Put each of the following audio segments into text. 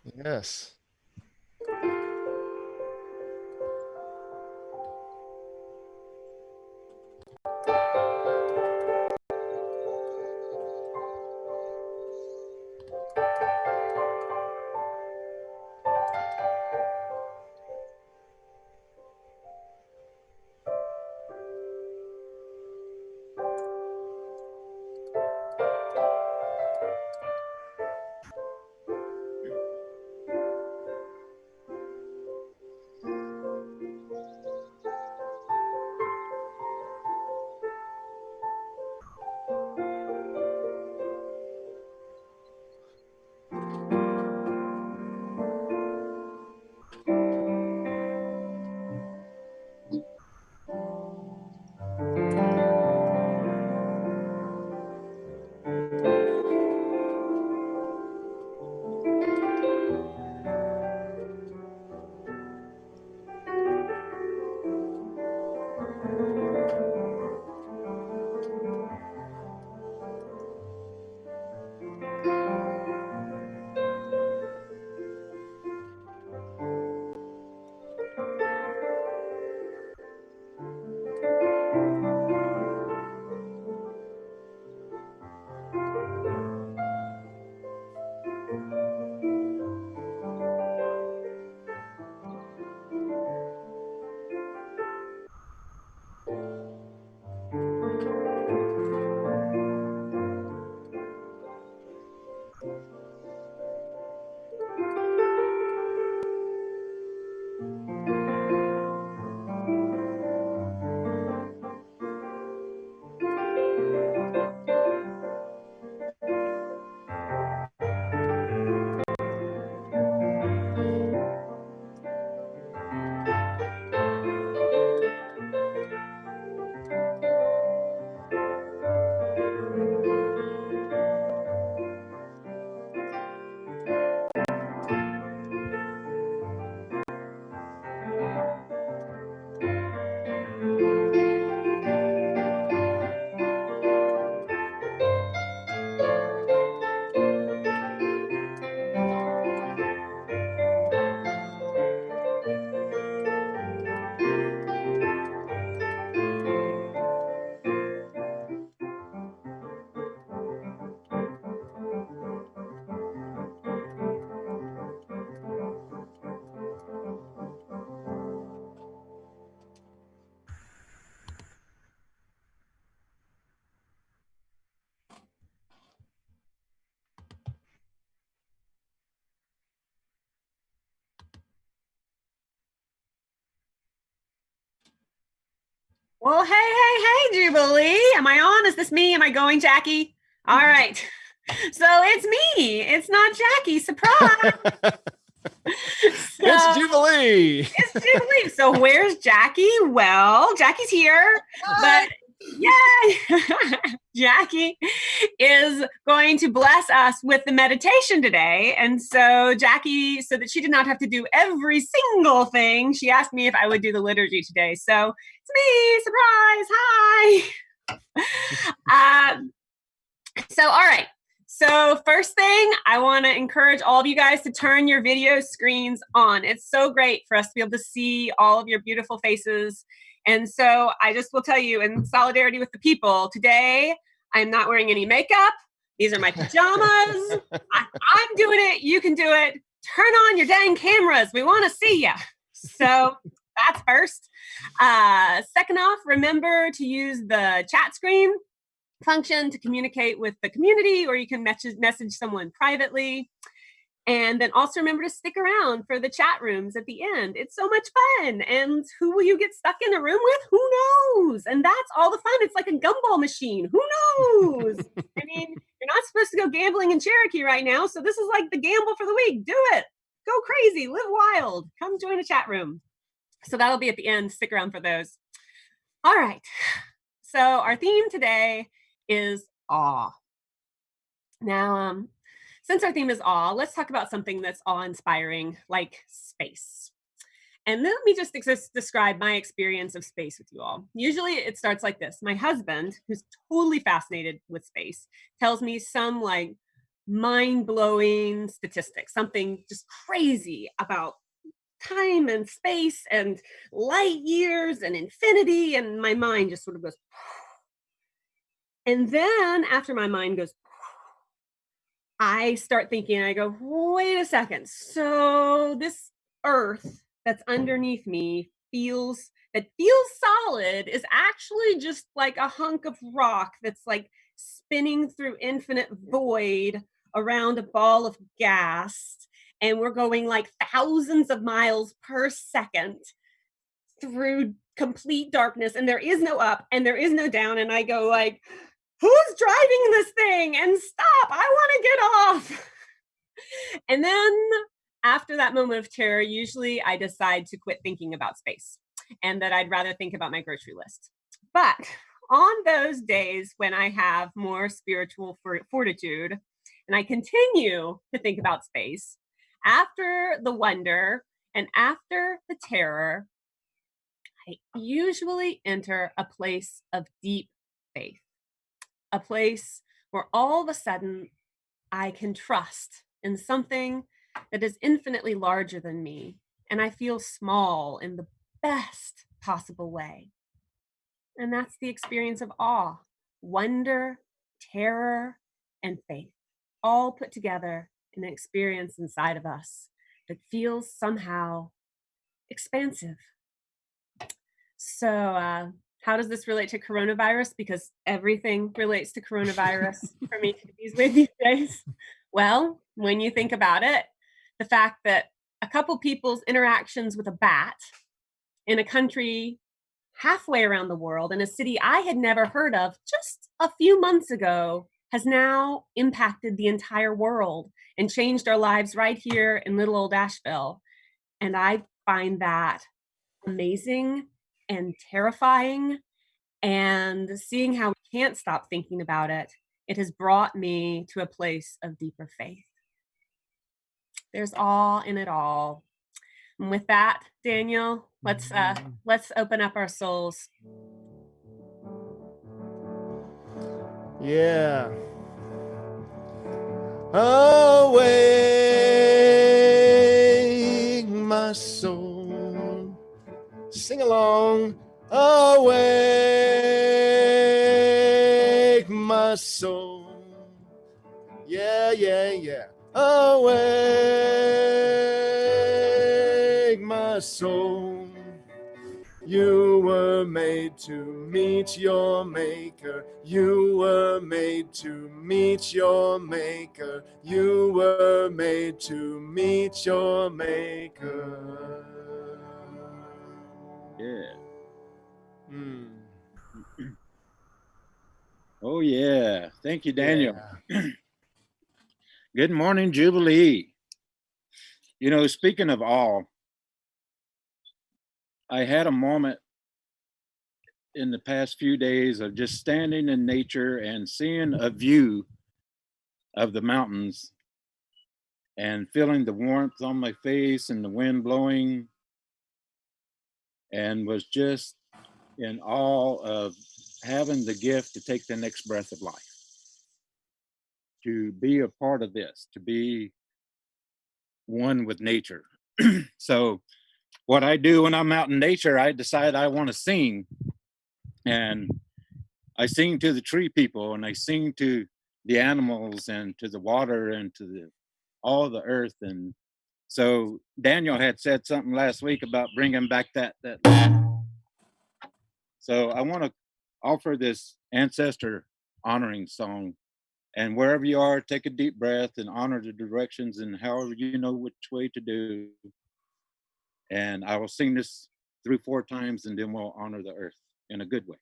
Yes. Well, hey, Jubilee. Am I on? Is this me? Am I going, Jackie? All right. So it's me. It's not Jackie. Surprise. It's So Jubilee. it's Jubilee. So where's Jackie? Well, Jackie's here, but yay! Jackie is going to bless us with the meditation today. And so Jackie, so that she did not have to do every single thing, she asked me if I would do the liturgy today. So it's me. Surprise. Hi. So, all right. So first thing, I want to encourage all of you guys to turn your video screens on. It's so great for us to be able to see all of your beautiful faces. And so I just will tell you, in solidarity with the people, today I'm not wearing any makeup. These are my pajamas. I'm doing it. You can do it. Turn on your dang cameras. We want to see you. So that's first. Second off, remember to use the chat screen function to communicate with the community, or you can message someone privately. And then also remember to stick around for the chat rooms at the end. It's so much fun. And who will you get stuck in a room with? Who knows? And that's all the fun. It's like a gumball machine. Who knows? I mean, you're not supposed to go gambling in Cherokee right now. So this is like the gamble for the week. Do it. Go crazy. Live wild. Come join a chat room. So that'll be at the end. Stick around for those. All right. So our theme today is awe. Now, since our theme is awe, let's talk about something that's awe-inspiring, like space. And let me just describe my experience of space with you all. Usually it starts like this. My husband, who's totally fascinated with space, tells me some like mind-blowing statistics, something just crazy about time and space and light years and infinity, and my mind just sort of goes. And then after my mind goes, I start thinking, I go, wait a second. So this earth that's underneath me feels solid is actually just like a hunk of rock that's like spinning through infinite void around a ball of gas. And we're going like thousands of miles per second through complete darkness, and there is no up and there is no down. And I go like, who's driving this thing? And stop, I want to get off. And then after that moment of terror, usually I decide to quit thinking about space and that I'd rather think about my grocery list. But on those days when I have more spiritual fortitude and I continue to think about space, after the wonder and after the terror, I usually enter a place of deep faith, a place where all of a sudden I can trust in something that is infinitely larger than me, and I feel small in the best possible way. And that's the experience of awe, wonder, terror, and faith, all put together in an experience inside of us that feels somehow expansive. So, how does this relate to coronavirus? Because everything relates to coronavirus for me these days. Well, when you think about it, the fact that a couple people's interactions with a bat in a country halfway around the world, in a city I had never heard of just a few months ago, has now impacted the entire world and changed our lives right here in little old Asheville. And I find that amazing and terrifying, and seeing how we can't stop thinking about it, it has brought me to a place of deeper faith. There's awe in it all. And with that, Daniel, let's open up our souls. Yeah. Awake, my soul. Sing along. Awake, my soul. Yeah, yeah, yeah. Awake, my soul. You were made to meet your maker. You were made to meet your maker. You were made to meet your maker. Yeah. Oh, yeah. Thank you, Daniel. Yeah. Good morning, Jubilee. You know, speaking of awe, I had a moment in the past few days of just standing in nature and seeing a view of the mountains and feeling the warmth on my face and the wind blowing, and was just in awe of having the gift to take the next breath of life, to be a part of this, to be one with nature. So what I do when I'm out in nature, I decide I want to sing, and I sing to the tree people, and I sing to the animals and to the water and to all the earth. And so Daniel had said something last week about bringing back that. So I want to offer this ancestor honoring song. And wherever you are, take a deep breath and honor the directions and however you know which way to do. And I will sing this 3-4 times, and then we'll honor the earth in a good way.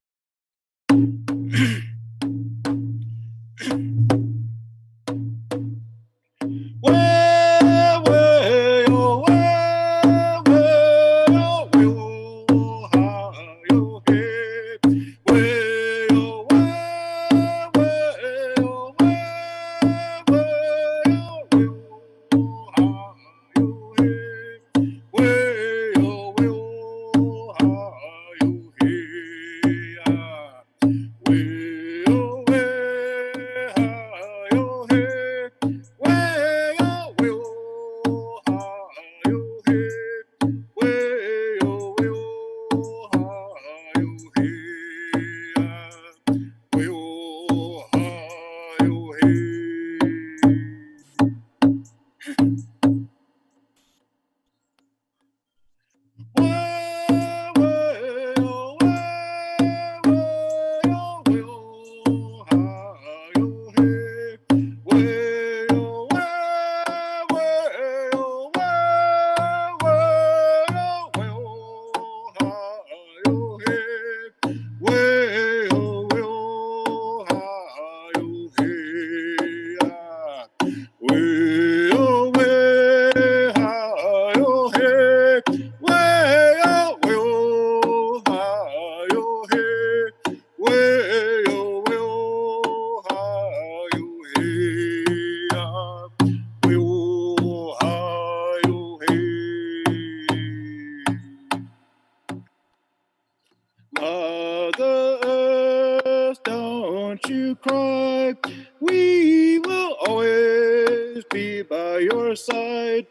you cry. We will always be by your side.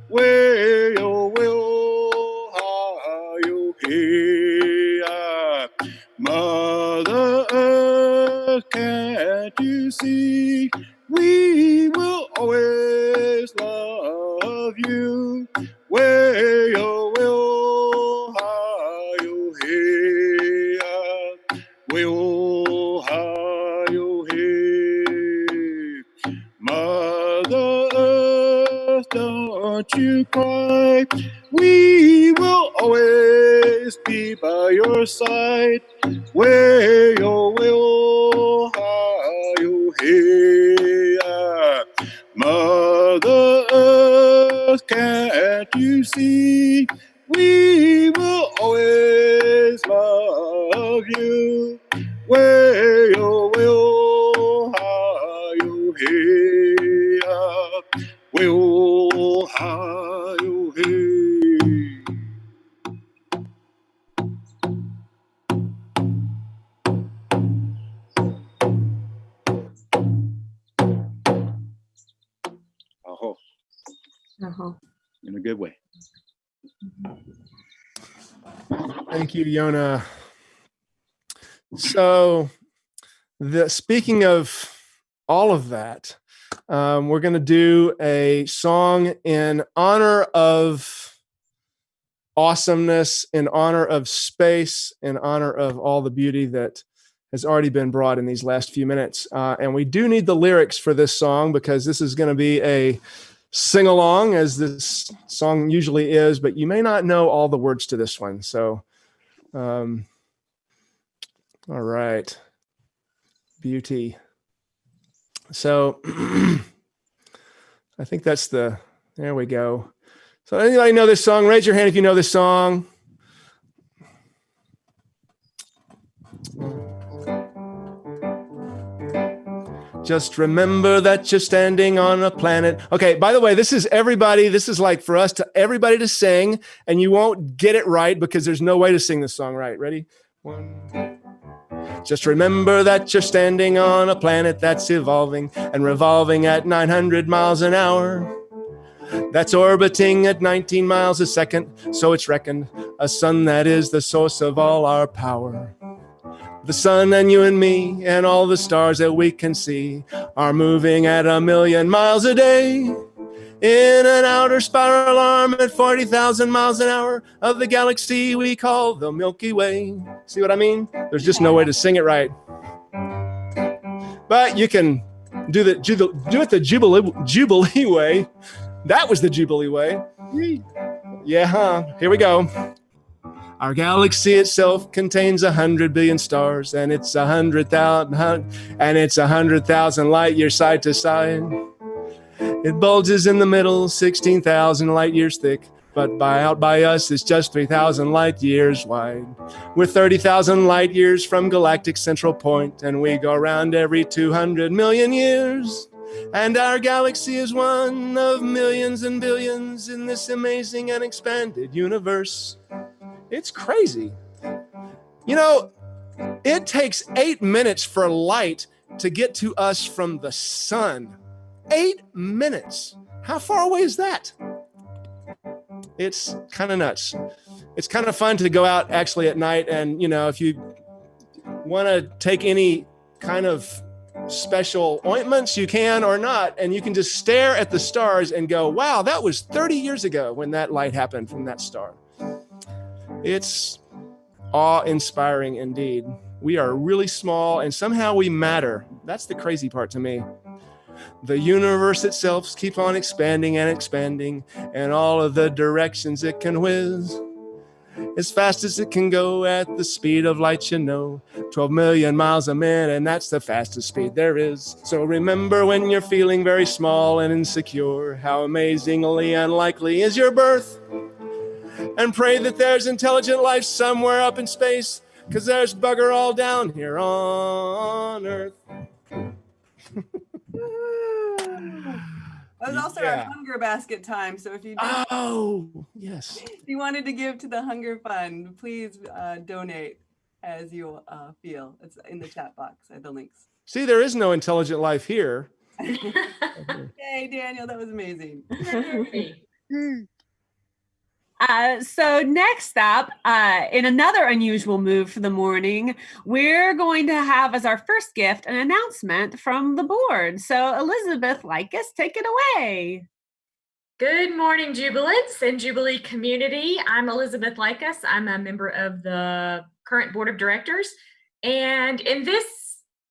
Where you will, how you hear. Mother Earth, can't you see? We will always love you. Where you will, how you hear. Will, how you hear. Mother Earth, don't you cry. We will always be by your side. Where you will, how you hear. Mother Earth, can't you see? We will always love you. Where you will, how you hear. Will, how you hear. Oh, in a good way. Thank you, Yona. So, speaking of all of that, we're going to do a song in honor of awesomeness, in honor of space, in honor of all the beauty that has already been brought in these last few minutes. And we do need the lyrics for this song because this is going to be a sing along, as this song usually is, but you may not know all the words to this one. So, all right. Beauty. So I think that's there we go. So anybody know this song? Raise your hand if you know this song. Just remember that you're standing on a planet. Okay, by the way, this is everybody. This is like for us to everybody to sing, and you won't get it right because there's no way to sing this song right. Ready? One. Just remember that you're standing on a planet that's evolving and revolving at 900 miles an hour. That's orbiting at 19 miles a second, so it's reckoned a sun that is the source of all our power. The sun and you and me and all the stars that we can see are moving at 1,000,000 miles a day in an outer spiral arm at 40,000 miles an hour of the galaxy we call the Milky Way. See what I mean? There's just no way to sing it right. But you can do it the Jubilee way. That was the Jubilee way. Yeah, huh? Here we go. Our galaxy itself contains 100 billion stars, and it's 100,000 light years side to side. It bulges in the middle, 16,000 light years thick, but out by us, it's just 3,000 light years wide. We're 30,000 light years from galactic central point, and we go around every 200 million years. And our galaxy is one of millions and billions in this amazing and expanded universe. It's crazy. You know, it takes 8 minutes for light to get to us from the sun. 8 minutes. How far away is that? It's kind of nuts. It's kind of fun to go out actually at night, and, you know, if you want to take any kind of special ointments, you can or not, and you can just stare at the stars and go, wow, that was 30 years ago when that light happened from that star. It's awe-inspiring indeed. We are really small and somehow we matter. That's the crazy part to me. The universe itself keeps on expanding and expanding in all of the directions it can whiz. As fast as it can go at the speed of light, you know, 12 million miles a minute, and that's the fastest speed there is. So remember when you're feeling very small and insecure, how amazingly unlikely is your birth. And pray that there's intelligent life somewhere up in space, because there's bugger all down here on Earth. That was also our hunger basket time. So if you yes, if you wanted to give to the hunger fund, please donate. as you feel. It's in the chat box. I have the links. See, there is no intelligent life here. Yay, Daniel, that was amazing. So next up, in another unusual move for the morning, we're going to have as our first gift an announcement from the board. So Elizabeth Likas, take it away. Good morning, Jubilants and Jubilee community. I'm Elizabeth Likas. I'm a member of the current board of directors. And in this,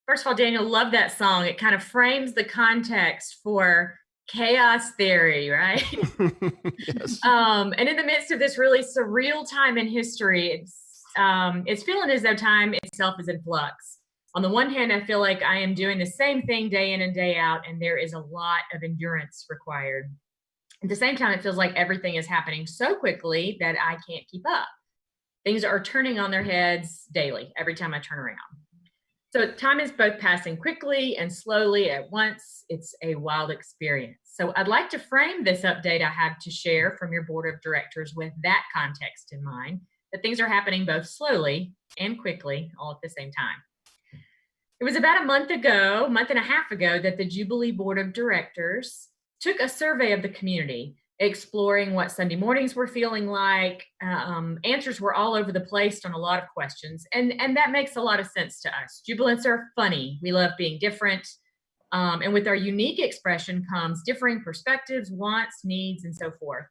first of all, Daniel, love that song. It kind of frames the context for chaos theory, right? Yes. And in the midst of this really surreal time in history, it's feeling as though time itself is in flux. On the one hand, I feel like I am doing the same thing day in and day out, and there is a lot of endurance required. At the same time, it feels like everything is happening so quickly that I can't keep up. Things are turning on their heads daily, every time I turn around. So time is both passing quickly and slowly at once. It's a wild experience. So I'd like to frame this update I have to share from your board of directors with that context in mind, that things are happening both slowly and quickly all at the same time. It was about a month and a half ago, that the Jubilee board of directors took a survey of the community, exploring what Sunday mornings were feeling like. Answers were all over the place on a lot of questions, and that makes a lot of sense to us. Jubilants are funny. We love being different. And with our unique expression comes differing perspectives, wants, needs, and so forth.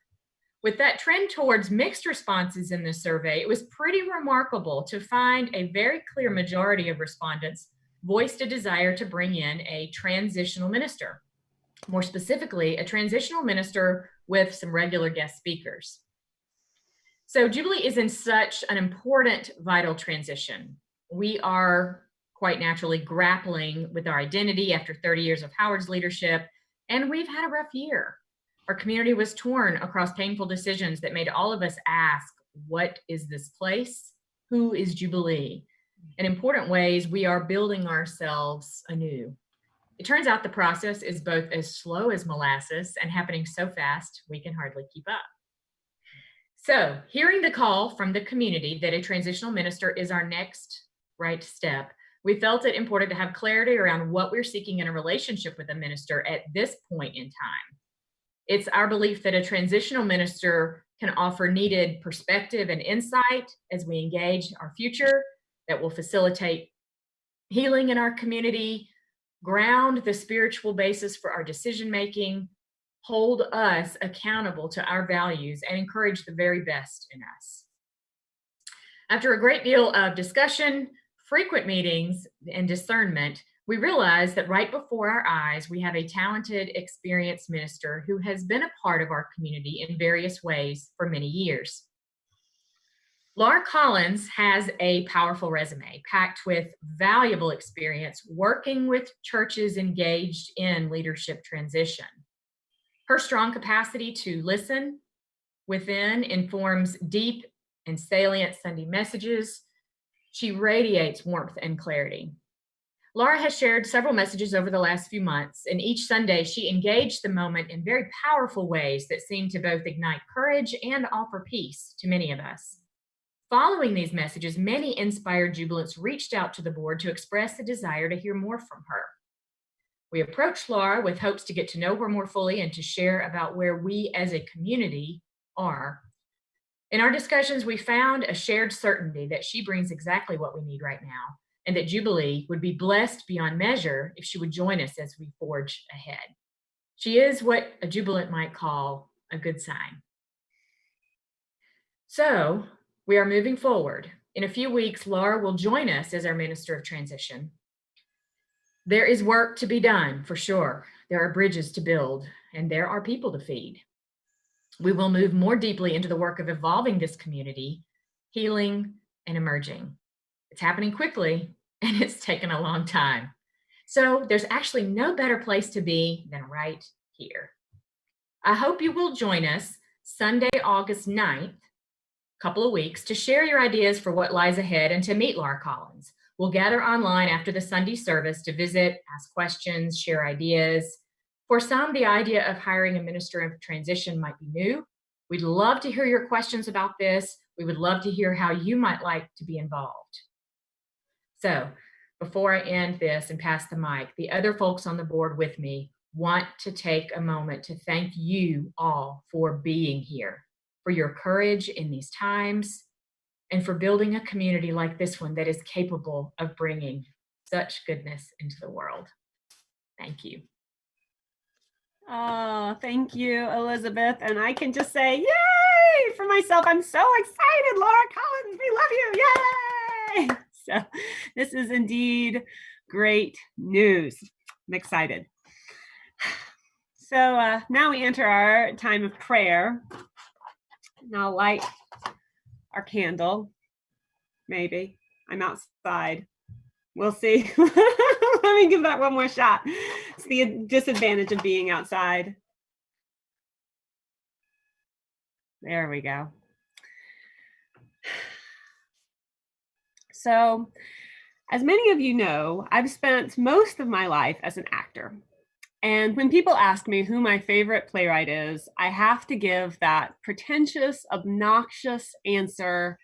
With that trend towards mixed responses in the survey, it was pretty remarkable to find a very clear majority of respondents voiced a desire to bring in a transitional minister. More specifically, a transitional minister with some regular guest speakers. So Jubilee is in such an important, vital transition. We are quite naturally grappling with our identity after 30 years of Howard's leadership, and we've had a rough year. Our community was torn across painful decisions that made all of us ask, what is this place? Who is Jubilee? In important ways, we are building ourselves anew. It turns out the process is both as slow as molasses and happening so fast we can hardly keep up. So, hearing the call from the community that a transitional minister is our next right step, we felt it important to have clarity around what we're seeking in a relationship with a minister at this point in time. It's our belief that a transitional minister can offer needed perspective and insight as we engage our future, that will facilitate healing in our community, ground the spiritual basis for our decision-making, hold us accountable to our values, and encourage the very best in us. After a great deal of discussion, frequent meetings, and discernment, we realized that right before our eyes, we have a talented, experienced minister who has been a part of our community in various ways for many years. Laura Collins has a powerful resume packed with valuable experience working with churches engaged in leadership transition. Her strong capacity to listen within informs deep and salient Sunday messages. She radiates warmth and clarity. Laura has shared several messages over the last few months, and each Sunday she engaged the moment in very powerful ways that seem to both ignite courage and offer peace to many of us. Following these messages, many inspired jubilants reached out to the board to express a desire to hear more from her. We approached Laura with hopes to get to know her more fully and to share about where we as a community are. In our discussions, we found a shared certainty that she brings exactly what we need right now, and that Jubilee would be blessed beyond measure if she would join us as we forge ahead. She is what a jubilant might call a good sign. So, we are moving forward. In a few weeks, Laura will join us as our Minister of Transition. There is work to be done, for sure. There are bridges to build, and there are people to feed. We will move more deeply into the work of evolving this community, healing, and emerging. It's happening quickly, and it's taken a long time. So there's actually no better place to be than right here. I hope you will join us Sunday, August 9th, couple of weeks, to share your ideas for what lies ahead and to meet Laura Collins. We'll gather online after the Sunday service to visit, ask questions, share ideas. For some, the idea of hiring a minister of transition might be new. We'd love to hear your questions about this. We would love to hear how you might like to be involved. So before I end this and pass the mic, the other folks on the board with me want to take a moment to thank you all for being here, for your courage in these times, and for building a community like this one that is capable of bringing such goodness into the world. Thank you. Oh, thank you, Elizabeth. And I can just say, yay, for myself. I'm so excited, Laura Collins. We love you. Yay. So this is indeed great news. I'm excited. So now we enter our time of prayer. And I'll light our candle. Maybe. I'm outside. We'll see. Let me give that one more shot. It's the disadvantage of being outside. There we go. So, as many of you know, I've spent most of my life as an actor. And when people ask me who my favorite playwright is, I have to give that pretentious, obnoxious answer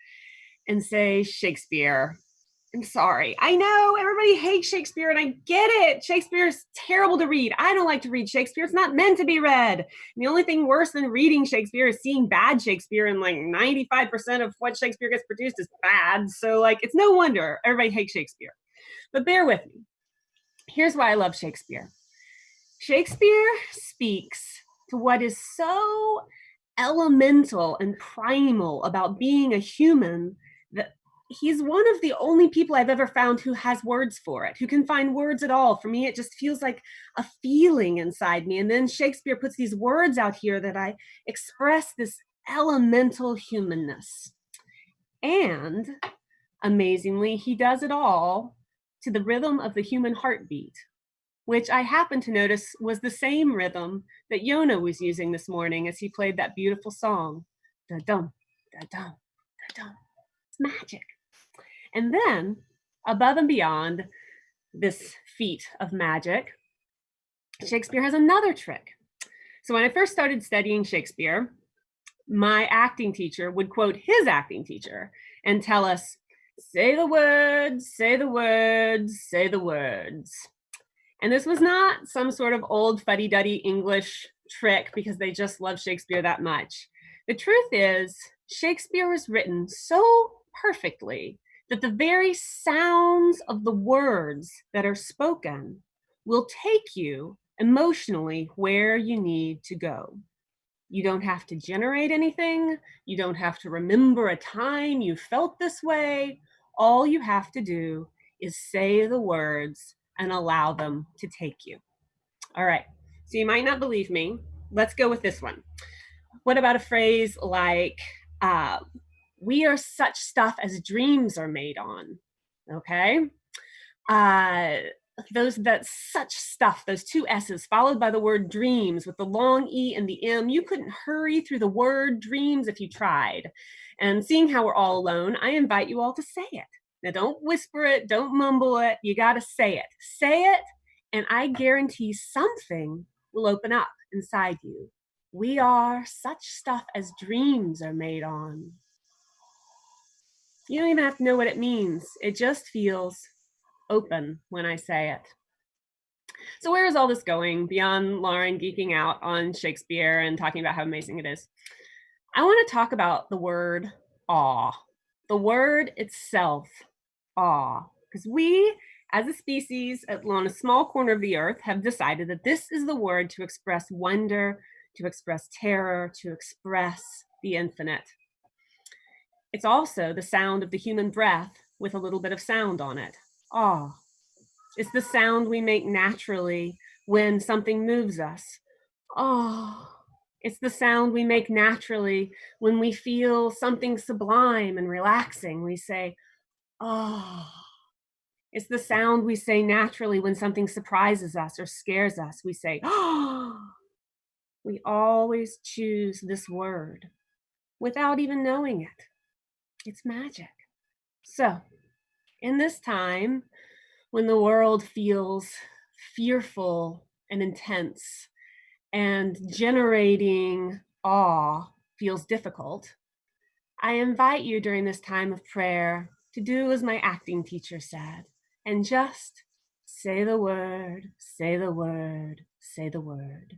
and say Shakespeare. I'm sorry. I know everybody hates Shakespeare and I get it. Shakespeare is terrible to read. I don't like to read Shakespeare. It's not meant to be read. And the only thing worse than reading Shakespeare is seeing bad Shakespeare, and like 95% of what Shakespeare gets produced is bad. So like, it's no wonder everybody hates Shakespeare. But bear with me. Here's why I love Shakespeare. Shakespeare speaks to what is so elemental and primal about being a human that he's one of the only people I've ever found who has words for it, who can find words at all. For me, it just feels like a feeling inside me. And then Shakespeare puts these words out here that I express this elemental humanness. And amazingly, he does it all to the rhythm of the human heartbeat, which I happen to notice was the same rhythm that Yona was using this morning as he played that beautiful song. Da-dum, da-dum, da-dum. It's magic. And then, above and beyond this feat of magic, Shakespeare has another trick. So when I first started studying Shakespeare, my acting teacher would quote his acting teacher and tell us, say the words, say the words, say the words. And this was not some sort of old fuddy-duddy English trick because they just love Shakespeare that much. The truth is, Shakespeare was written so perfectly that the very sounds of the words that are spoken will take you emotionally where you need to go. You don't have to generate anything. You don't have to remember a time you felt this way. All you have to do is say the words and allow them to take you. All right, so you might not believe me. Let's go with this one. What about a phrase like, we are such stuff as dreams are made on, okay? That such stuff, those two S's followed by the word dreams with the long E and the M, you couldn't hurry through the word dreams if you tried. And seeing how we're all alone, I invite you all to say it. Now don't whisper it, don't mumble it, you gotta say it. Say it, and I guarantee something will open up inside you. We are such stuff as dreams are made on. You don't even have to know what it means. It just feels open when I say it. So where is all this going beyond Lauren geeking out on Shakespeare and talking about how amazing it is? I want to talk about the word awe. The word itself, awe. Because we, as a species on a small corner of the earth, have decided that this is the word to express wonder, to express terror, to express the infinite. It's also the sound of the human breath with a little bit of sound on it. Awe. It's the sound we make naturally when something moves us. Oh, it's the sound we make naturally when we feel something sublime and relaxing. We say, oh. It's the sound we say naturally when something surprises us or scares us. We say, oh. We always choose this word without even knowing it. It's magic. So, in this time, when the world feels fearful and intense and generating awe feels difficult, I invite you during this time of prayer to do as my acting teacher said, and just say the word, say the word, say the word.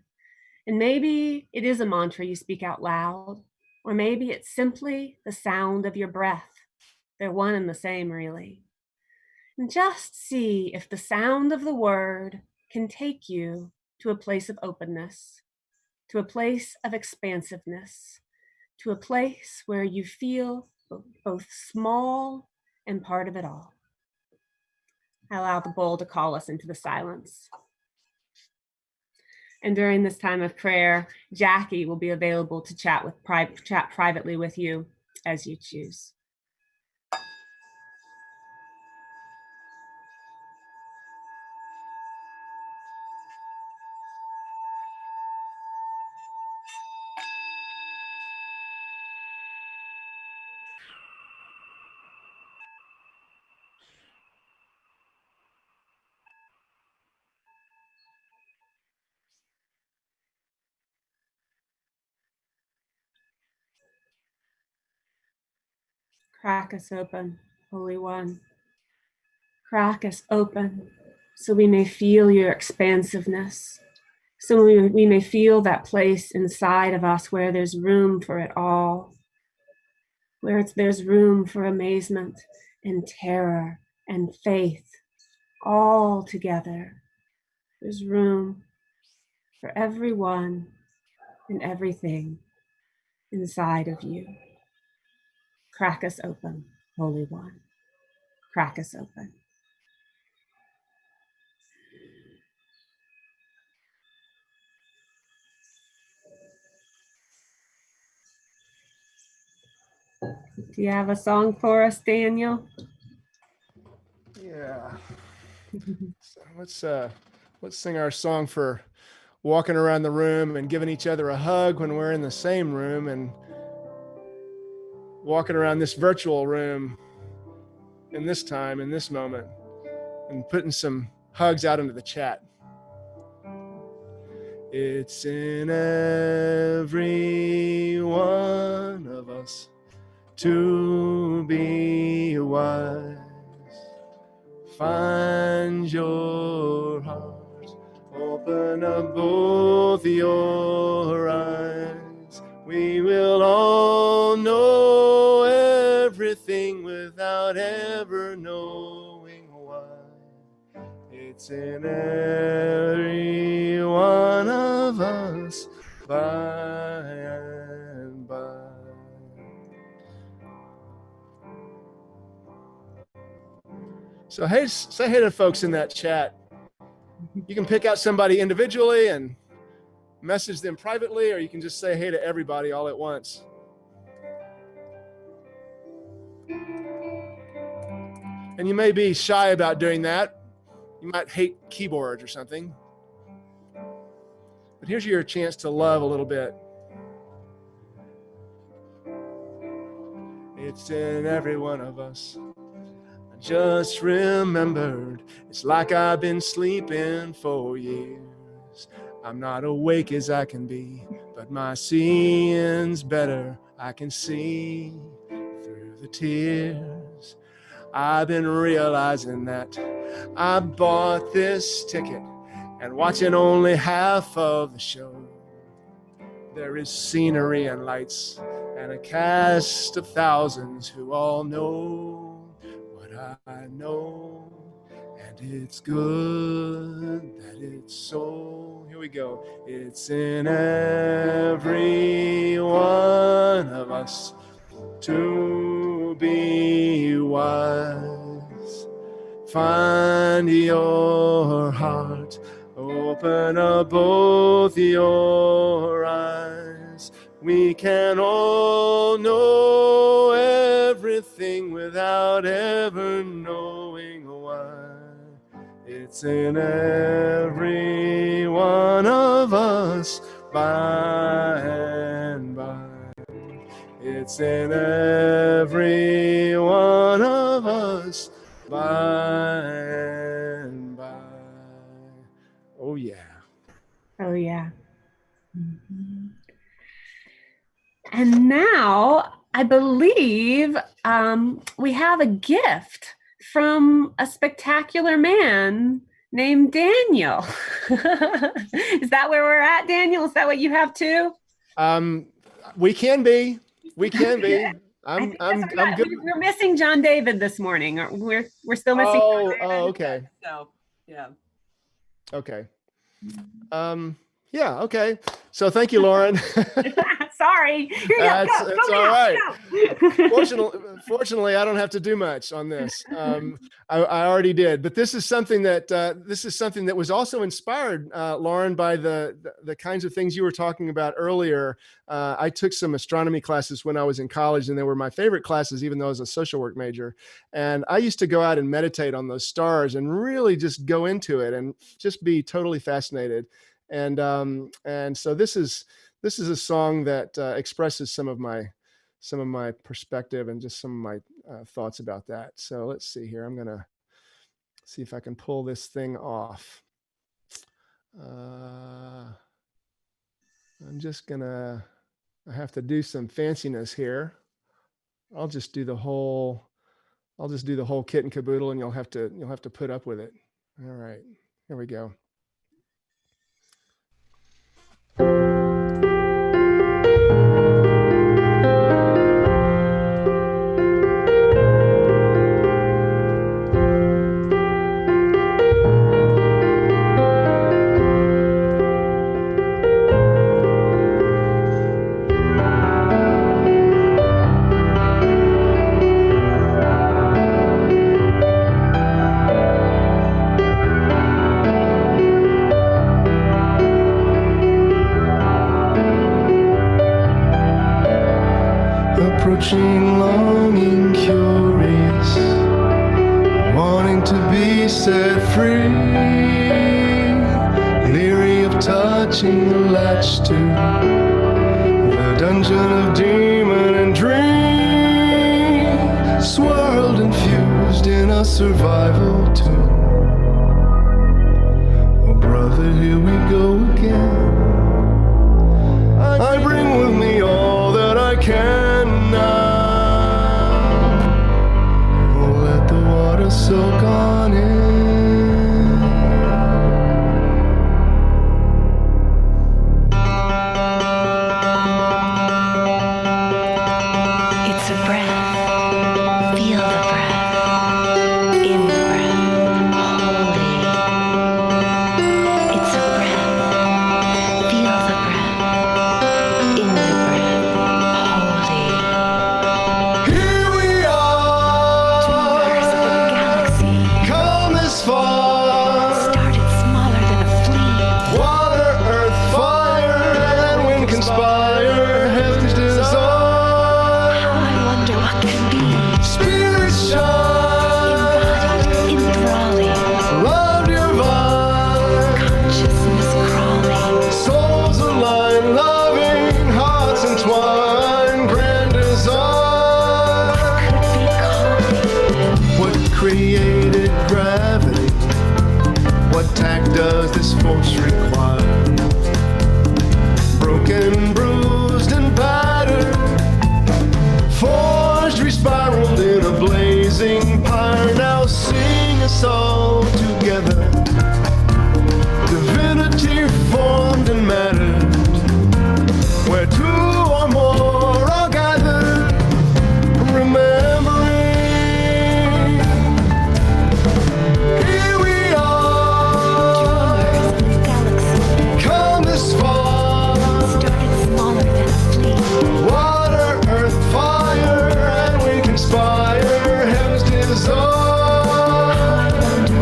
And maybe it is a mantra you speak out loud, or maybe it's simply the sound of your breath. They're one and the same, really. And just see if the sound of the word can take you to a place of openness, to a place of expansiveness, to a place where you feel both small and part of it all. I allow the bowl to call us into the silence. And during this time of prayer, Jackie will be available to chat privately with you as you choose. Crack us open, Holy One. Crack us open so we may feel your expansiveness, so we may feel that place inside of us where there's room for it all, where there's room for amazement and terror and faith, all together. There's room for everyone and everything inside of you. Crack us open, Holy One. Crack us open. Do you have a song for us, Daniel? Yeah. So let's sing our song for walking around the room and giving each other a hug when we're in the same room, and walking around this virtual room in this time, in this moment, and putting some hugs out into the chat. It's in every one of us to be wise. Find your heart, open up both your eyes. We will all know everything without ever knowing why. It's in every one of us by and by. So hey, say hey to folks in that chat. You can pick out somebody individually and message them privately, or you can just say hey to everybody all at once. And you may be shy about doing that. You might hate keyboards or something. But here's your chance to love a little bit. It's in every one of us. I just remembered, it's like I've been sleeping for years. I'm not awake as I can be, but my seeing's better. I can see through the tears. I've been realizing that I bought this ticket and watching only half of the show. There is scenery and lights and a cast of thousands who all know what I know, and it's good that it's so. Here we go. It's in every one of us to be wise. Find your heart, open up both your eyes. We can all know everything without ever knowing why. It's in every one of us by and by. It's in every one of us by and by. Oh yeah. Oh yeah. Mm-hmm. And now I believe we have a gift from a spectacular man named Daniel. Is that where we're at, Daniel? Is that what you have too? We can be. I'm good. We're missing John David this morning. We're still missing. Oh, okay. So, yeah. Okay. Yeah, okay. So thank you, Lauren. Sorry. Here you go. It's all right. Fortunately, I don't have to do much on this. I already did, but this is something that was also inspired, Lauren, by the kinds of things you were talking about earlier. I took some astronomy classes when I was in college, and they were my favorite classes, even though I was a social work major. And I used to go out and meditate on those stars and really just go into it and just be totally fascinated. And so this is a song that expresses some of my perspective and just some of my thoughts about that. So let's see here. I'm gonna see if I can pull this thing off. I have to do some fanciness here. I'll just do the whole kit and caboodle, and you'll have to put up with it. All right, here we go. Approaching, longing, curious, wanting to be set free, leery of touching the latch to the dungeon of demon and dream, swirled and fused in a survival tune. Oh brother, here we go again. I bring with me all that I can now. Oh, let the water soak on in. It's a breath. Feel the breath. In the breath. Holy. It's a breath. Feel the breath. In the breath. Holy. Here we are, Dreamers of the galaxy. come as far. Started smaller than a flea. Water, earth, fire, and wind conspire. Heaven's desire. How I wonder what can be. Spirit shine, Embodied, enthralling. love divine. Consciousness crawling. Souls align, loving hearts entwine. Grand design. Could be calling. What created gravity? What tack does this force require? Broken, bruised, and battered, forged, respiraled in a blazing pyre. Now sing us all together. Divinity formed and mattered, where two or more are gathered, remembering. Here we are, Dreamers of the galaxy. come this far. Started smaller than a flea. Water, earth, fire, and wind conspire. Heaven's desire. I wonder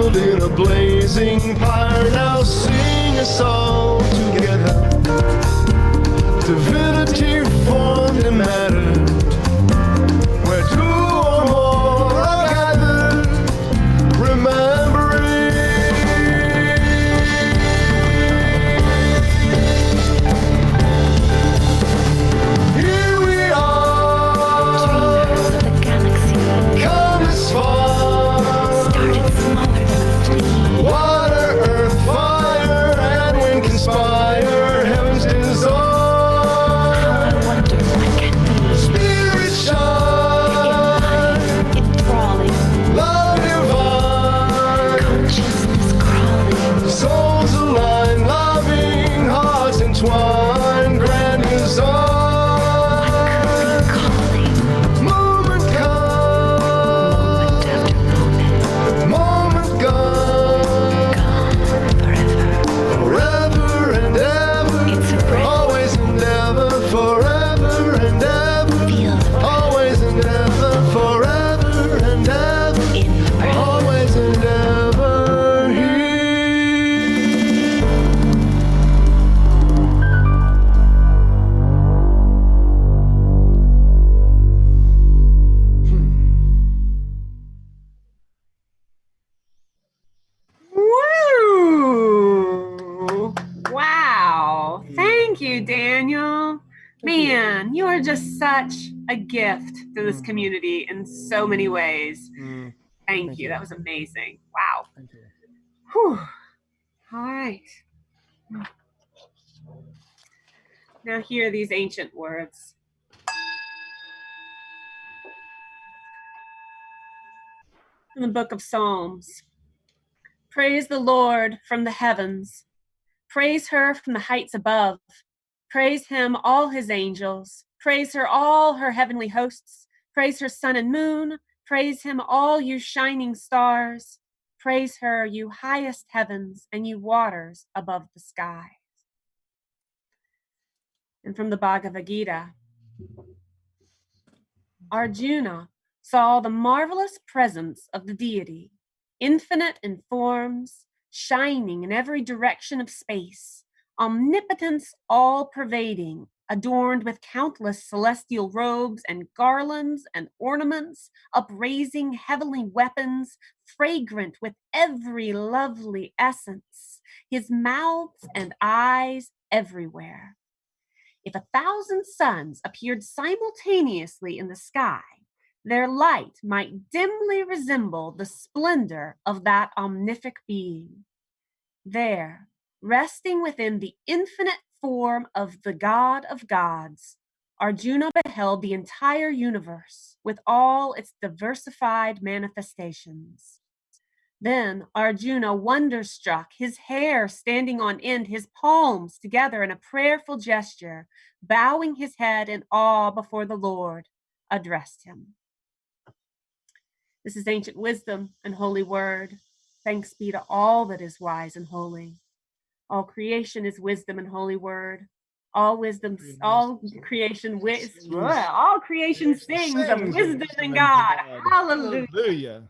world in a blazing fire. Now sing us all together. Divinity formed in matter, where two or more are gathered, remembering. Here we are, Dreamers of the galaxy, come as far. started smaller than a flea. Water, earth, fire, and wind conspire. Heaven's design. How I wonder what can be. Spirit shine. Enthralling, Love divine. consciousness crawling. Souls align, loving hearts entwine. Grand design. Calling, Moment come, moment after moment, moment gone. gone forever. Forever and ever. It's a breath. Always and ever. Forever and ever. Feel the breath Always and ever. Forever and ever. in the breath. Always and ever here. Woo! Wow. Thank you, Daniel. Man, you are just such a gift to this community in so many ways. Thank you. That was amazing. Wow. Thank you. Whew. All right. Now hear these ancient words. In the book of Psalms. Praise the Lord from the heavens. Praise her from the heights above. Praise him, all his angels. Praise her, all her heavenly hosts. Praise her, sun and moon. Praise him, all you shining stars. Praise her, you highest heavens, and you waters above the sky. And from the Bhagavad Gita. Arjuna saw the marvelous presence of the deity, infinite in forms, shining in every direction of space, omnipotence all-pervading, adorned with countless celestial robes and garlands and ornaments, upraising heavenly weapons, fragrant with every lovely essence, his mouths and eyes everywhere. If 1,000 suns appeared simultaneously in the sky, their light might dimly resemble the splendor of that omnific being. There, resting within the infinite form of the God of gods, Arjuna beheld the entire universe with all its diversified manifestations. Then Arjuna, wonderstruck, his hair standing on end, his palms together in a prayerful gesture, bowing his head in awe before the Lord, addressed him. This is ancient wisdom and holy word. Thanks be to all that is wise and holy. All creation is wisdom and holy word. All wisdom, all creation sings of wisdom and God. Hallelujah.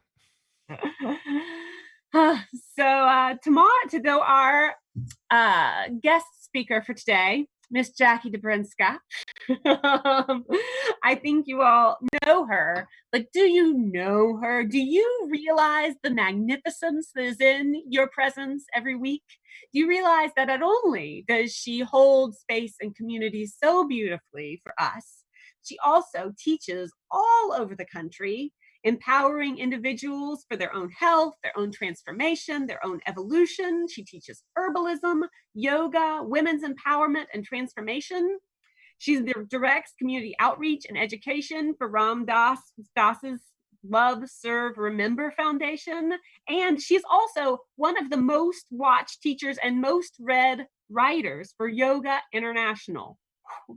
To go our guest speaker for today, Miss Jackie Dobrinska. I think you all know her, but do you know her? Do you realize the magnificence that is in your presence every week? Do you realize that not only does she hold space and community so beautifully for us, she also teaches all over the country, empowering individuals for their own health, their own transformation, their own evolution. She teaches herbalism, yoga, women's empowerment and transformation. She directs community outreach and education for Ram Dass's Love, Serve, Remember Foundation. And she's also one of the most watched teachers and most read writers for Yoga International.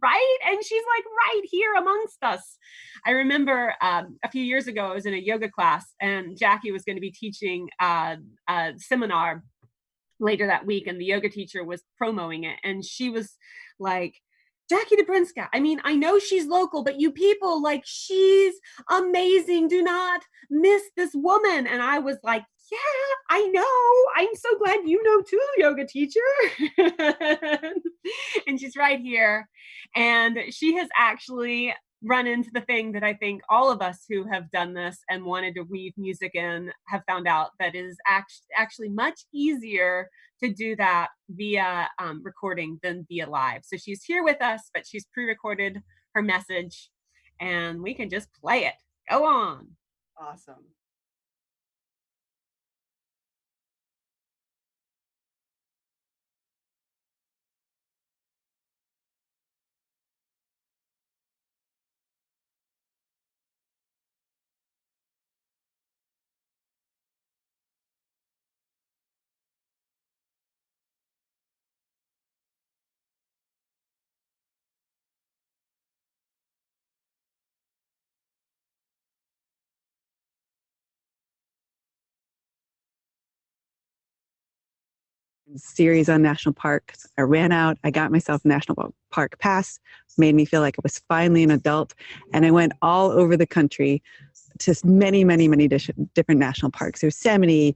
Right? And she's like right here amongst us. I remember a few years ago, I was in a yoga class and Jackie was going to be teaching a seminar later that week, and the yoga teacher was promoting it. And she was like, Jackie Dobrinska. I mean, I know she's local, but you people, like, she's amazing. Do not miss this woman. And I was like, yeah, I know. I'm so glad you know too, yoga teacher. And she's right here. And she has actually run into the thing that I think all of us who have done this and wanted to weave music in have found out, that is actually much easier to do that via recording than via live. So she's here with us, but she's pre-recorded her message and we can just play it. Go on. Awesome. Series on national parks. I ran out. I got myself a national park pass, made me feel like I was finally an adult. And I went all over the country to many, many, many different national parks. Yosemite,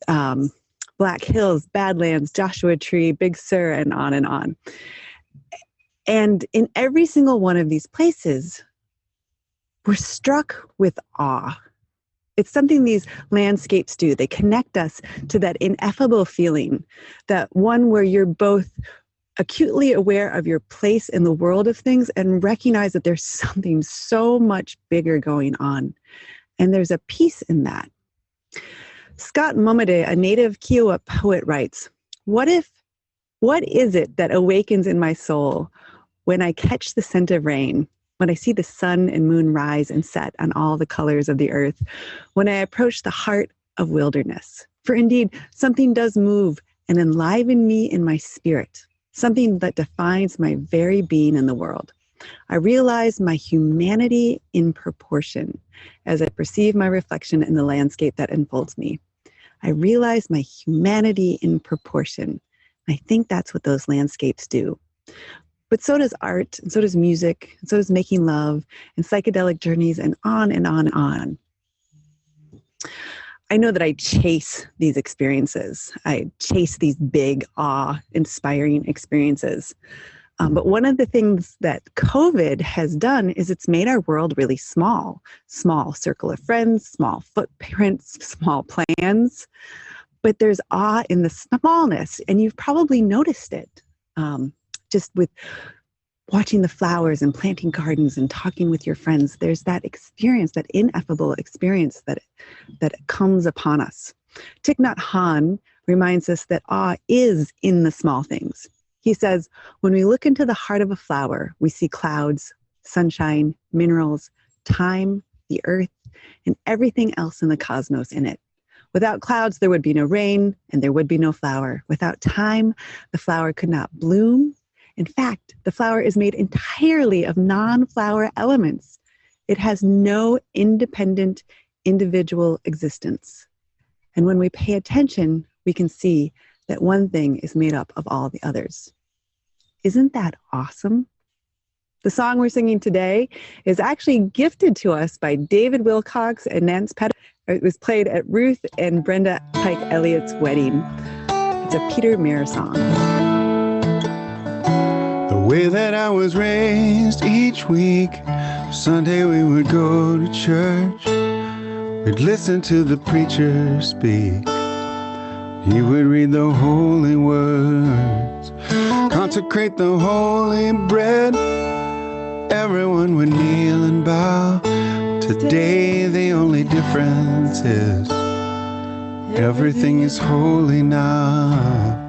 Black Hills, Badlands, Joshua Tree, Big Sur, and on and on. And in every single one of these places, we're struck with awe. It's something these landscapes do. They connect us to that ineffable feeling, that one where you're both acutely aware of your place in the world of things and recognize that there's something so much bigger going on. And there's a peace in that. Scott Momode, a native Kiowa poet, writes, what is it that awakens in my soul when I catch the scent of rain? When I see the sun and moon rise and set on all the colors of the earth, when I approach the heart of wilderness. For indeed, something does move and enliven me in my spirit, something that defines my very being in the world. I realize my humanity in proportion as I perceive my reflection in the landscape that enfolds me. I realize my humanity in proportion. I think that's what those landscapes do. But so does art, and so does music, and so does making love, and psychedelic journeys, and on and on and on. I know that I chase these experiences. I chase these big, awe-inspiring experiences. But one of the things that COVID has done is it's made our world really small. Small circle of friends, small footprints, small plans. But there's awe in the smallness, and you've probably noticed it. Just with watching the flowers and planting gardens and talking with your friends, there's that experience, that ineffable experience that comes upon us. Thich Nhat Hanh reminds us that awe is in the small things. He says, when we look into the heart of a flower, we see clouds, sunshine, minerals, time, the earth, and everything else in the cosmos in it. Without clouds, there would be no rain and there would be no flower. Without time, the flower could not bloom. In fact, the flower is made entirely of non-flower elements. It has no independent individual existence. And when we pay attention, we can see that one thing is made up of all the others. Isn't that awesome? The song we're singing today is actually gifted to us by David Wilcox and Nance Pettit. It was played at Ruth and Brenda Pike Elliott's wedding. It's a Peter Mayer song. The way that I was raised each week, Sunday we would go to church. We'd listen to the preacher speak. He would read the holy words, consecrate the holy bread. Everyone would kneel and bow. Today the only difference is everything is holy now.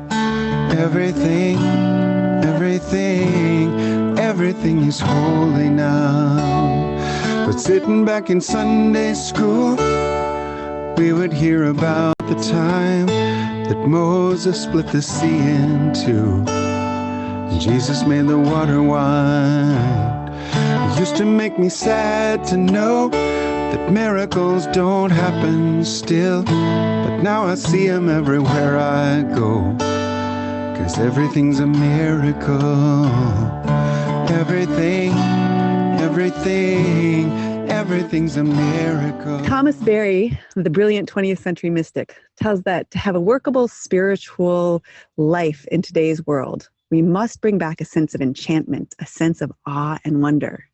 Everything is holy now. But sitting back in Sunday school, we would hear about the time that Moses split the sea in two, and Jesus made the water wine. It used to make me sad to know that miracles don't happen still, but now I see them everywhere I go, 'cause everything's a miracle. Everything, everything, everything's a miracle. Thomas Berry, the brilliant 20th century mystic, tells that to have a workable spiritual life in today's world, we must bring back a sense of enchantment, a sense of awe and wonder.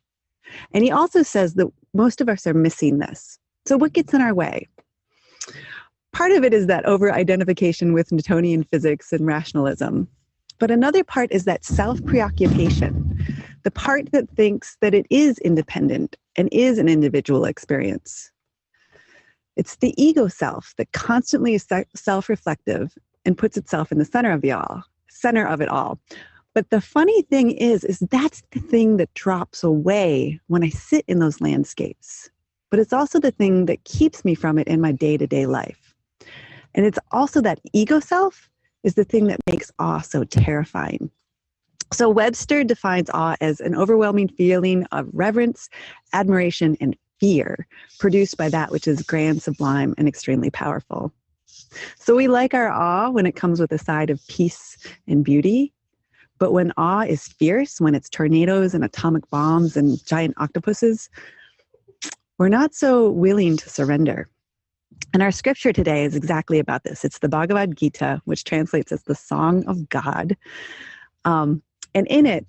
And he also says that most of us are missing this. So what gets in our way? Part of it is that over-identification with Newtonian physics and rationalism. But another part is that self-preoccupation, the part that thinks that it is independent and is an individual experience. It's the ego self that constantly is self-reflective and puts itself in the center of it all. But the funny thing is that's the thing that drops away when I sit in those landscapes. But it's also the thing that keeps me from it in my day-to-day life. And it's also that ego self is the thing that makes awe so terrifying. So Webster defines awe as an overwhelming feeling of reverence, admiration, and fear produced by that which is grand, sublime, and extremely powerful. So we like our awe when it comes with a side of peace and beauty. But when awe is fierce, when it's tornadoes and atomic bombs and giant octopuses, we're not so willing to surrender. And our scripture today is exactly about this. It's the Bhagavad Gita, which translates as the Song of God. And in it,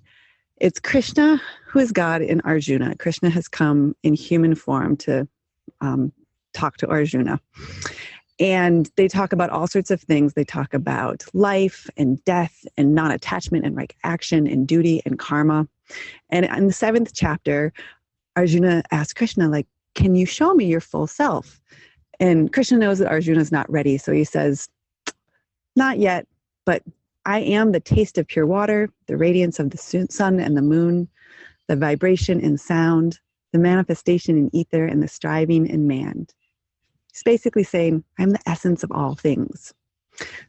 it's Krishna who is God in Arjuna. Krishna has come in human form to talk to Arjuna. And they talk about all sorts of things. They talk about life and death and non-attachment and right action and duty and karma. And in the 7th chapter, Arjuna asks Krishna, like, can you show me your full self? And Krishna knows that Arjuna is not ready. So he says, not yet, but I am the taste of pure water, the radiance of the sun and the moon, the vibration in sound, the manifestation in ether, and the striving in man. He's basically saying, I'm the essence of all things.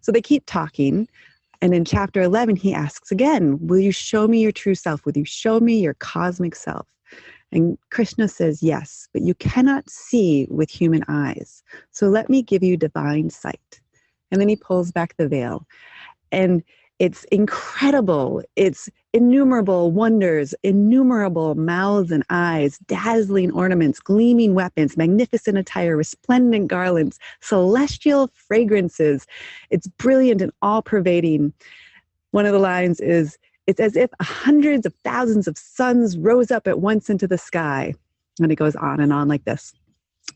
So they keep talking. And in chapter 11, he asks again, will you show me your true self? Will you show me your cosmic self? And Krishna says, yes, but you cannot see with human eyes. So let me give you divine sight. And then he pulls back the veil. And it's incredible. It's innumerable wonders, innumerable mouths and eyes, dazzling ornaments, gleaming weapons, magnificent attire, resplendent garlands, celestial fragrances. It's brilliant and all-pervading. One of the lines is, it's as if hundreds of thousands of suns rose up at once into the sky. And it goes on and on like this.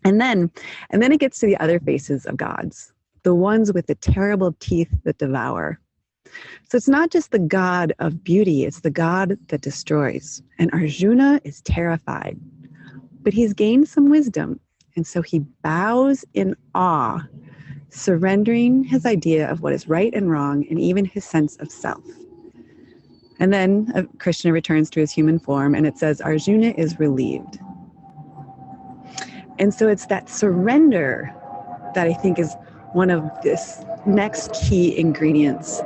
And then it gets to the other faces of gods, the ones with the terrible teeth that devour. So it's not just the God of beauty, it's the God that destroys. And Arjuna is terrified, but he's gained some wisdom. And so he bows in awe, surrendering his idea of what is right and wrong, and even his sense of self. And then Krishna returns to his human form, and it says Arjuna is relieved. And so it's that surrender that I think is one of this next key ingredients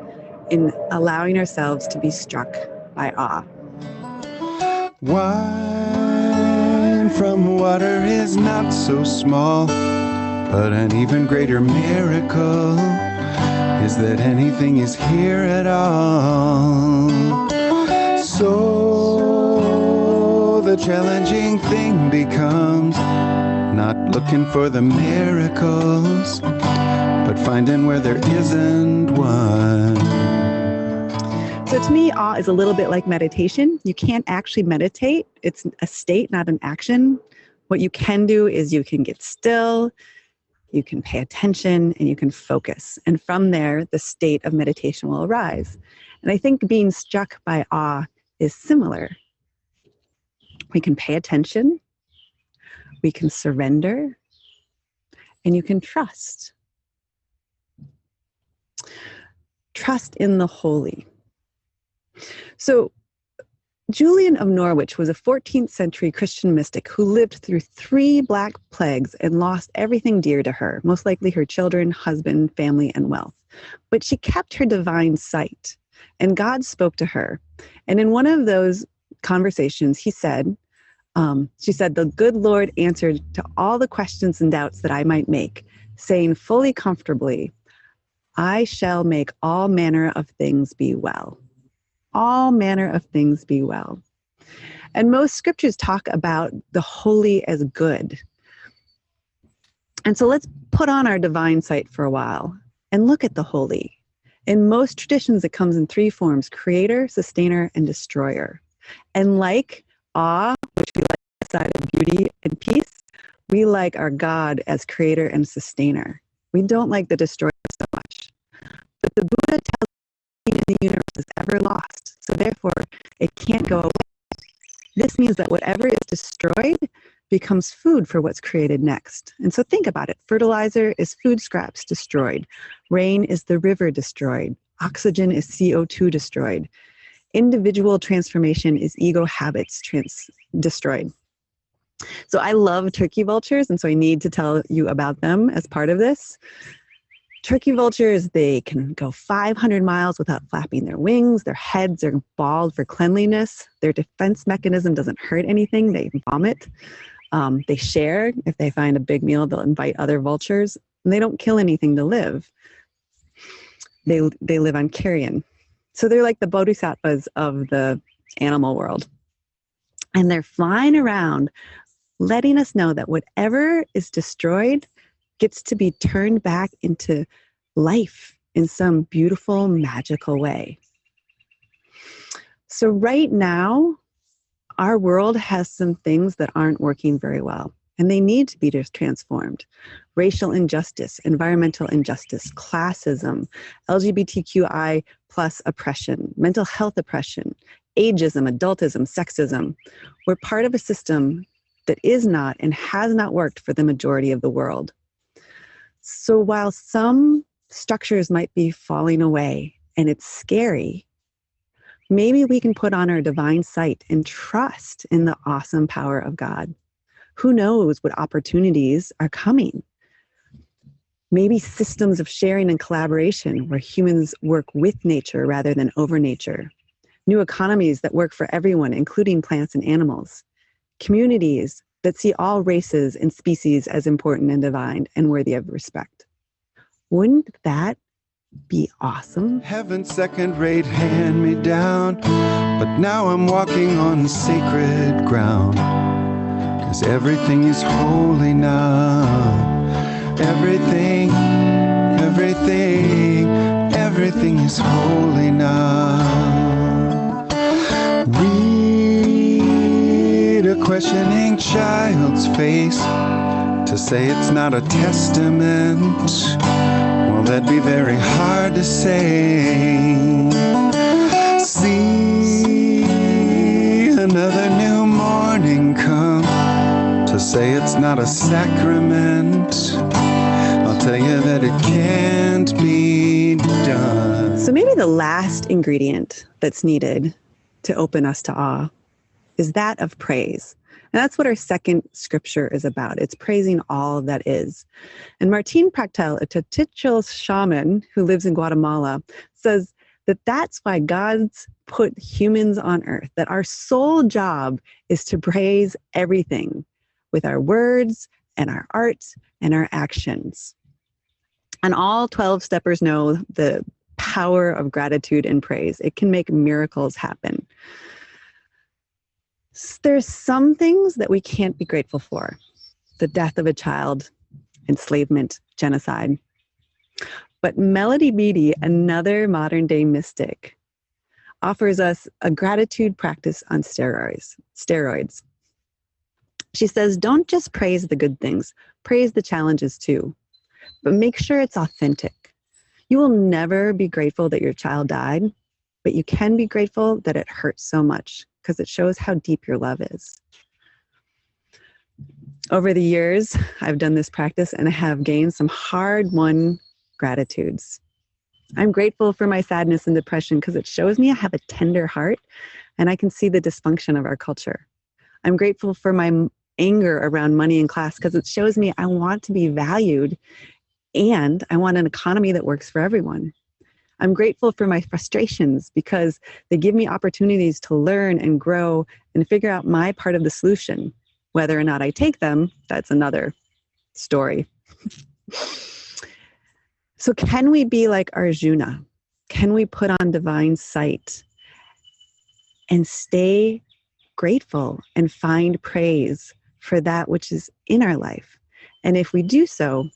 in allowing ourselves to be struck by awe. Wine from water is not so small, but an even greater miracle is that anything is here at all. So the challenging thing becomes not looking for the miracles, but finding where there isn't one. So to me, awe is a little bit like meditation. You can't actually meditate. It's a state, not an action. What you can do is you can get still, you can pay attention, and you can focus. And from there, the state of meditation will arise. And I think being struck by awe is similar. We can pay attention, we can surrender, and you can trust. Trust in the holy. So Julian of Norwich was a 14th century Christian mystic who lived through 3 black plagues and lost everything dear to her, most likely her children, husband, family, and wealth. But she kept her divine sight, and God spoke to her. And in one of those conversations, she said, the good Lord answered to all the questions and doubts that I might make, saying fully comfortably, I shall make all manner of things be well. All manner of things be well. And most scriptures talk about the holy as good. And so let's put on our divine sight for a while and look at the holy. In most traditions, it comes in three forms: creator, sustainer, and destroyer. And like awe, which we like the side of beauty and peace, we like our God as creator and sustainer. We don't like the destroyer so much. But the Buddha tells us that the universe is ever lost, so therefore it can't go away. This means that whatever is destroyed becomes food for what's created next. And so think about it. Fertilizer is food scraps destroyed. Rain is the river destroyed. Oxygen is CO2 destroyed. Individual transformation is ego habits destroyed. So I love turkey vultures, and so I need to tell you about them as part of this. Turkey vultures, they can go 500 miles without flapping their wings. Their heads are bald for cleanliness. Their defense mechanism doesn't hurt anything. They vomit. They share. If they find a big meal, they'll invite other vultures. And they don't kill anything to live. They live on carrion. So they're like the bodhisattvas of the animal world. And they're flying around, letting us know that whatever is destroyed gets to be turned back into life in some beautiful, magical way. So right now, our world has some things that aren't working very well, and they need to be transformed. Racial injustice, environmental injustice, classism, LGBTQI plus oppression, mental health oppression, ageism, adultism, sexism. We're part of a system that is not and has not worked for the majority of the world. So while some structures might be falling away and it's scary, maybe we can put on our divine sight and trust in the awesome power of God. Who knows what opportunities are coming? Maybe systems of sharing and collaboration where humans work with nature rather than over nature. New economies that work for everyone, including plants and animals. Communities that see all races and species as important and divine and worthy of respect. Wouldn't that be awesome? Heaven's second-rate hand-me-down, but now I'm walking on sacred ground. 'Cause everything is holy now. Everything is holy now. Read a questioning child's face to say it's not a testament. Well, that'd be very hard to say. See another new morning come to say it's not a sacrament. I'll tell you that it can't be done. So maybe the last ingredient that's needed to open us to awe is that of praise. And that's what our second scripture is about. It's praising all that is. And Martin Prachtel, a Tzotzil shaman who lives in Guatemala, says that that's why God's put humans on earth, that our sole job is to praise everything with our words and our art and our actions. And all 12 steppers know the power of gratitude and praise. It can make miracles happen. There's some things that we can't be grateful for. The death of a child, enslavement, genocide. But Melody Beattie, another modern day mystic, offers us a gratitude practice on steroids. She says, don't just praise the good things, praise the challenges too. But make sure it's authentic. You will never be grateful that your child died, but you can be grateful that it hurts so much because it shows how deep your love is. Over the years, I've done this practice and I have gained some hard-won gratitudes. I'm grateful for my sadness and depression because it shows me I have a tender heart and I can see the dysfunction of our culture. I'm grateful for my anger around money and class because it shows me I want to be valued and I want an economy that works for everyone. I'm grateful for my frustrations because they give me opportunities to learn and grow and figure out my part of the solution. Whether or not I take them, that's another story. So can we be like Arjuna? Can we put on divine sight and stay grateful and find praise for that which is in our life. And if we do so,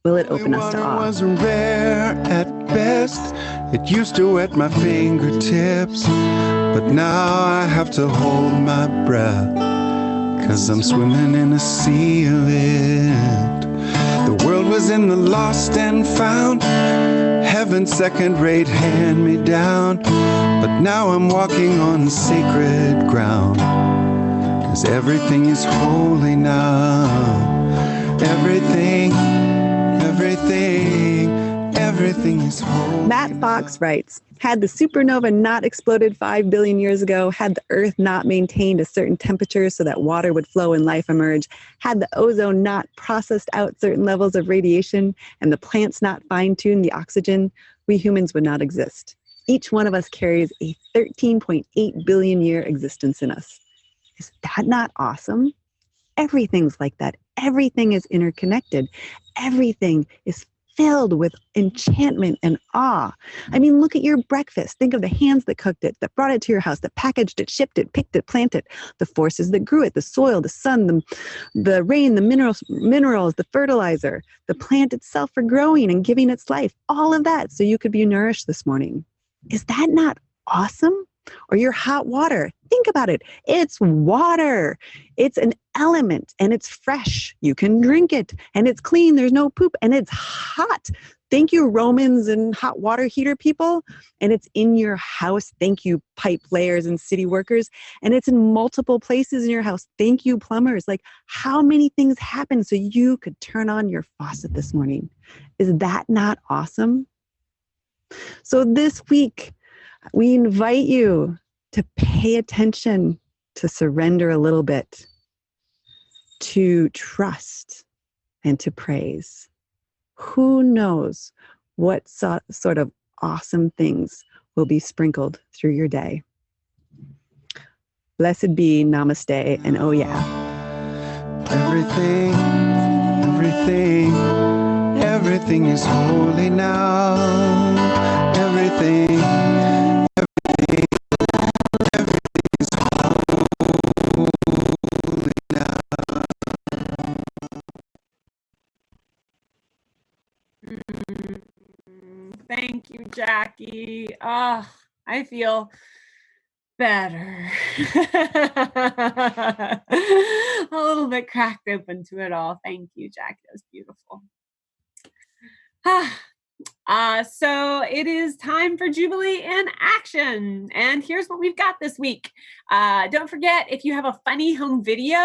will it open us to Water awe? was rare at best. It used to wet my fingertips, but now I have to hold my breath, 'cause I'm swimming in a sea of it. The world was in the lost and found, heaven's second-rate hand-me-down, but now I'm walking on sacred ground, 'cause everything is holy now. Everything is holy. Matt Fox writes, had the supernova not exploded 5 billion years ago, had the Earth not maintained a certain temperature so that water would flow and life emerge, had the ozone not processed out certain levels of radiation, and the plants not fine-tuned the oxygen, we humans would not exist. Each one of us carries a 13.8 billion year existence in us. Is that not awesome? Everything's like that. Everything is interconnected. Everything is filled with enchantment and awe. I mean, look at your breakfast. Think of the hands that cooked it, that brought it to your house, that packaged it, shipped it, picked it, planted, the forces that grew it, the soil, the sun, the rain, the minerals, the fertilizer, the plant itself for growing and giving its life, all of that so you could be nourished this morning. Is that not awesome? Or your hot water. Think about it. It's water. It's an element and it's fresh. You can drink it and it's clean. There's no poop and it's hot. Thank you, Romans and hot water heater people. And it's in your house. Thank you, pipe layers and city workers. And it's in multiple places in your house. Thank you, plumbers. Like, how many things happened so you could turn on your faucet this morning? Is that not awesome? So this week, we invite you to pay attention, to surrender a little bit, to trust, and to praise. Who knows what sort of awesome things will be sprinkled through your day. Blessed be, namaste, and oh yeah. Everything is holy now. Everything is holy now. Thank you, Jackie. Oh, I feel better. A little bit cracked open to it all. Thank you, Jackie. That was beautiful. So it is time for Jubilee in action. And here's what we've got this week. Don't forget, if you have a funny home video,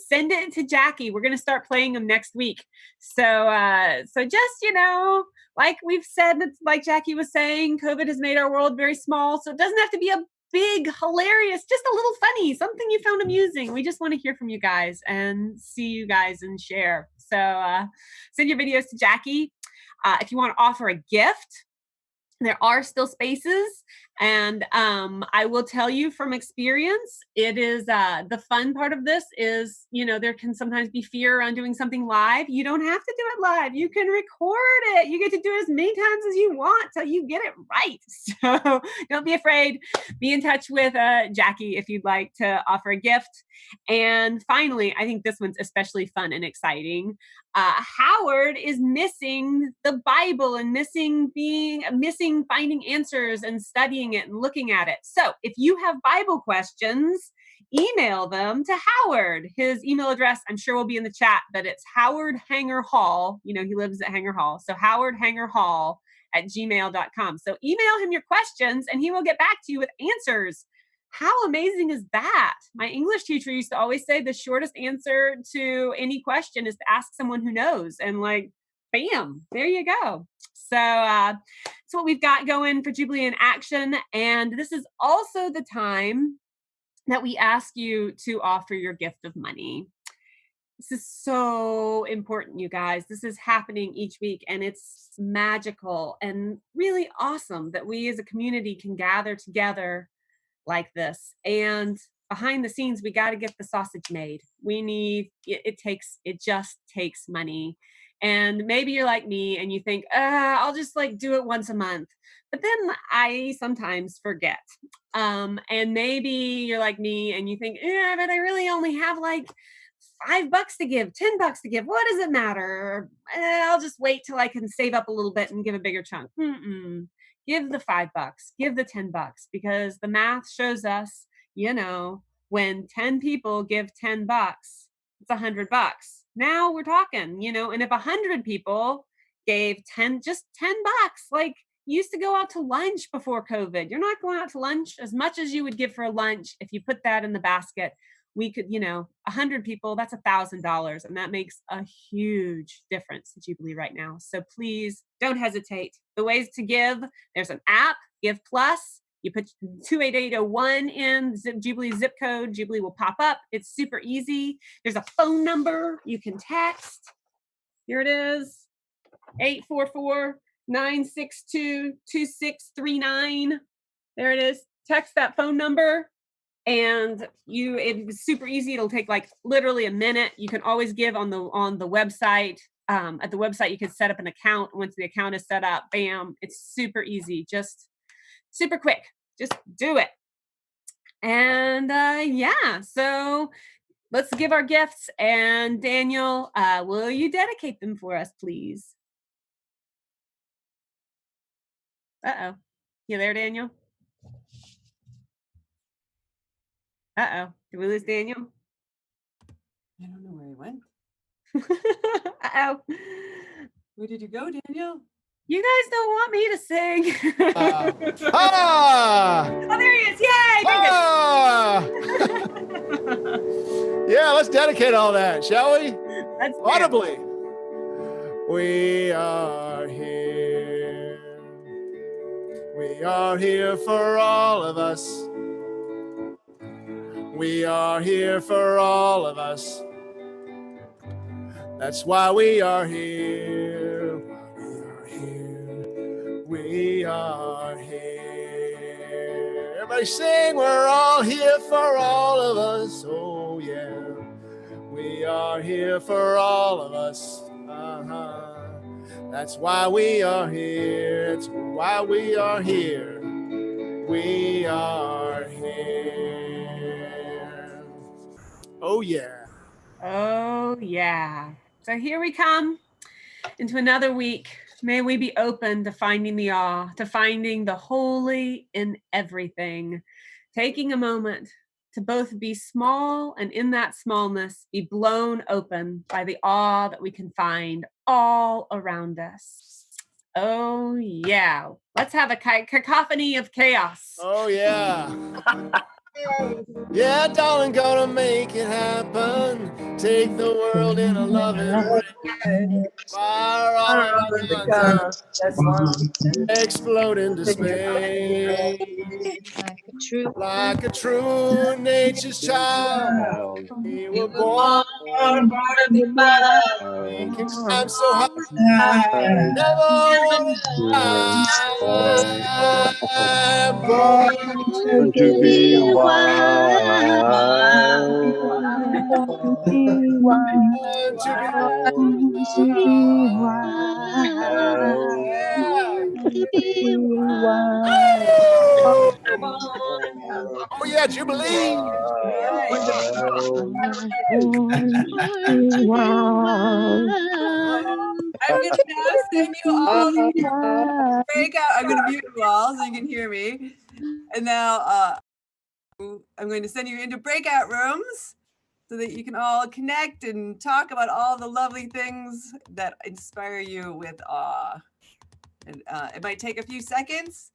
send it to Jackie. We're going to start playing them next week. So just, like we've said, like Jackie was saying, COVID has made our world very small. So it doesn't have to be a big, hilarious, just a little funny, something you found amusing. We just want to hear from you guys and see you guys and share. So send your videos to Jackie. If you want to offer a gift, there are still spaces. And I will tell you from experience, it is the fun part of this is, there can sometimes be fear around doing something live. You don't have to do it live. You can record it. You get to do it as many times as you want till you get it right. So don't be afraid. Be in touch with Jackie if you'd like to offer a gift. And finally, I think this one's especially fun and exciting. Howard is missing the Bible and missing finding answers and studying it and looking at it. So if you have Bible questions, email them to Howard. His email address, I'm sure, will be in the chat, but it's Howard Hanger Hall. He lives at Hanger Hall. So Howard Hanger Hall @gmail.com. So email him your questions and he will get back to you with answers. How amazing is that? My English teacher used to always say the shortest answer to any question is to ask someone who knows. And bam, there you go. So that's what we've got going for Jubilee in Action. And this is also the time that we ask you to offer your gift of money. This is so important, you guys. This is happening each week, and it's magical and really awesome that we as a community can gather together like this. And behind the scenes, we got to get the sausage made. It just takes money. And maybe you're like me and you think, I'll just like do it once a month. But then I sometimes forget. And maybe you're like me and you think, yeah, but I really only have like $5 to give, $10 to give. What does it matter? I'll just wait till I can save up a little bit and give a bigger chunk. Give the $5, give the $10, because the math shows us, when 10 people give $10, it's $100. Now we're talking, and if 100 people gave just $10, like you used to go out to lunch before COVID. You're not going out to lunch as much as you would give for a lunch. If you put that in the basket, we could, 100 people, that's $1,000. And that makes a huge difference to Jubilee right now. So please don't hesitate. The ways to give, there's an app, Give Plus. You put 28801 in Jubilee zip code. Jubilee will pop up. It's super easy. There's a phone number you can text. Here it is, 844-962-2639. There it is. Text that phone number. And it's super easy. It'll take like literally a minute. You can always give on the website. At the website, you can set up an account. Once the account is set up, bam, it's super easy. Just super quick. Just do it. And so let's give our gifts. And Daniel, will you dedicate them for us, please? Uh-oh. You there, Daniel? Uh-oh. Did we lose Daniel? I don't know where he went. Uh-oh. Where did you go, Daniel? You guys don't want me to sing. Ah! Oh, there he is. Yay! Ah! Yeah, let's dedicate all that, shall we? Let's do it. Audibly. We are here. We are here for all of us. We are here for all of us. That's why we are here. We are here. Everybody sing, we're all here for all of us. Oh yeah. We are here for all of us. That's why we are here. That's why we are here. We are here. Oh yeah. Oh yeah. So here we come into another week. May we be open to finding the awe, to finding the holy in everything. Taking a moment to both be small and in that smallness be blown open by the awe that we can find all around us. Oh yeah. Let's have a cacophony of chaos. Oh yeah. Yeah, darling, gonna make it happen. Take the world in a loving way. Fire all of the guns. Explode in dismay. Like a true nature's child. We were born to we can climb so high. Never born to be Oh yeah, Jubilee. I'm going to now send you all to breakout. I'm going to mute you all so you can hear me. And now I'm going to send you into breakout rooms so that you can all connect and talk about all the lovely things that inspire you with awe. And it might take a few seconds,